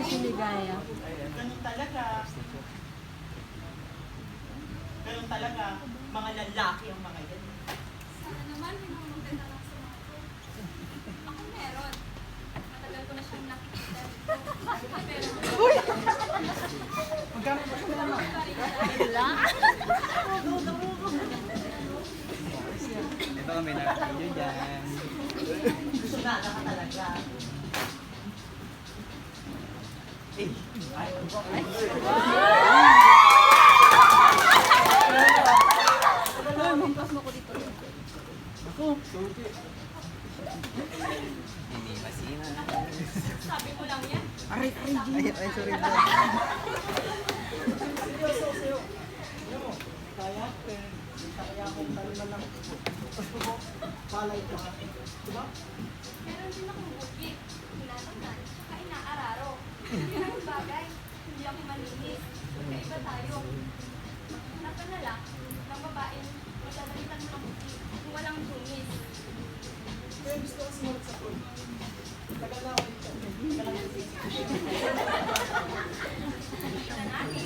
Siligaya. Ganun talaga. Ganun talaga. Mga lalaki ang mga yan. Sana naman, hinumaganda lang sa mga to. Ako meron. Matagal ko na siyang nakikita. Pero... Uy! Magkano ba siya naman? Wala. Ito kami na-video dyan. Sunada ka talaga. Eh, ay, Mampas mo ko dito. Hindi masina. Sabi mo lang yan. Ay, sorry bro. seryoso. Alam mo, kaya, kaya akong taliman lang. Gusto mo, palay ka. Diba? Meron din akong bukit. Tinatangan, saka inaararo. Hindi lang bagay. Hindi ako malinis. Magkaiba tayo. Nasa na lang, ng babaeng magdadalitan mo ng bukit. Kung walang tumis. Kaya gusto ko sumunod sa pool. Tagal na ako dito. Tagal na ako dito. Kita natin.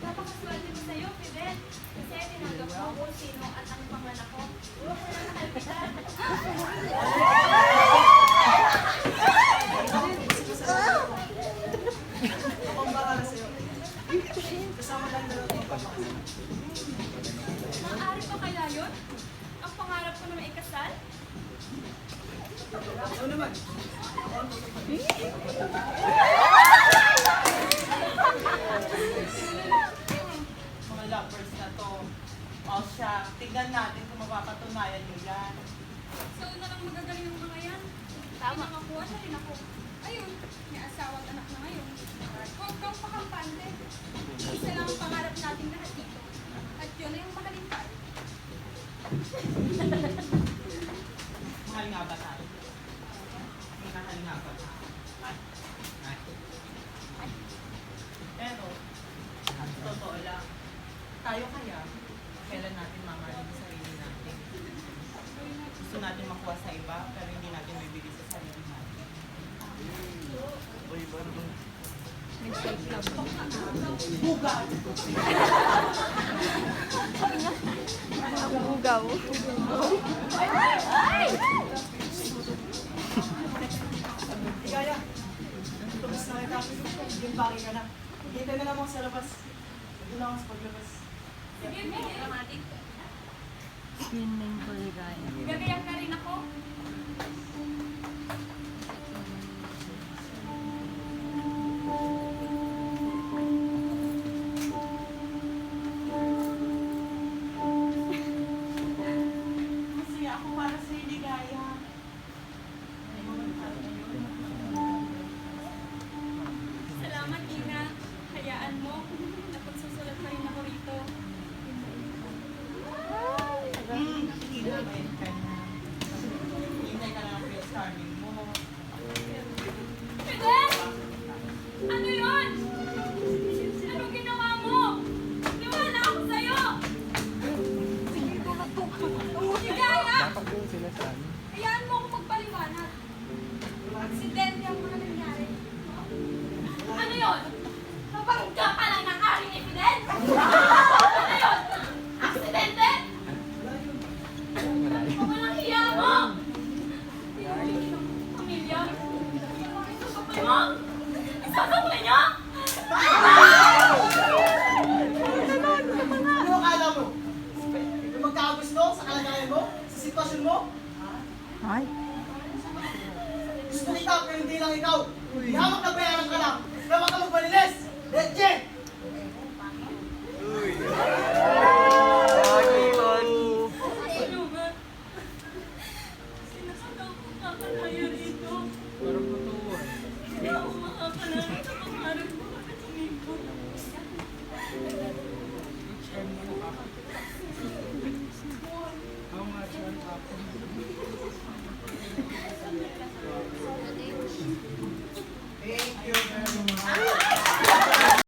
Napakaswerte ko sa'yo, Fidel. Kasi tinanggap mo kung sino at ang pangalan ko. Huwag mo na nakalpitan. Ako ang bahala sa'yo. Kasama lang na lang ang papakasama. Maaari pa kaya yun? Ang pangarap ko na maikasal? Ano naman? Mga lovers na to. O siya, tignan natin kung mapapatunayan nyo yan. So na lang magagaling ng mga yan. Tama. Pinakakuha na rin ako. Ayun, may asawa at anak na ngayon. Huwag kang pakampante. Isa lang ang pangarap natin lahat dito. At yun ay yung mahalin tayo. Mahal nga ba tayo? Mahal nga ba tayo? Pero, ang totoo lang, tayo kaya, kailan natin mamahalin sa sarili natin? Gusto natin makuha sa iba, pero hindi natin may bigay sa sarili natin. Uy, baro. Bugal! Bugaw. Ligaya! Tumis na kita. Yung bagay ka na. Hintay na lang ako sa labas. Doon na ako sa paglabas. Sige, may dramatic. Swimming ko ligaya. Gagayak ka rin ako. Masaya ako para sa Ligaya. Salamat, Ina. Hayaan mo. Napagsusulat pa rin ako rito. Hintay ka na. Hintay ka na ng Prince Charming mo. Fidel! Ano yun? Ano ginawa mo? Niwala ako sa'yo! Ligaya! Dapat doon sila sa ano. Hayaan mo ako magpaliwanag. Aksidente ang mga nangyari. Ano yun? Napangga pa lang ng ari ni Fidel? Ano yun? Aksidente? Walang hiya mo! Pamilya? Isasakli mo? Isasakli niyo? Ano akala mo? Yung magkakagusto sa kalagayan mo? Sa sitwasyon mo? Ay. Gusto kita pero hindi lang ikaw. Hamak na bayaran ka lang. Hamak ka magbalinis. Leche! Uy! Ano ba? Sinasagaw ko kakalayan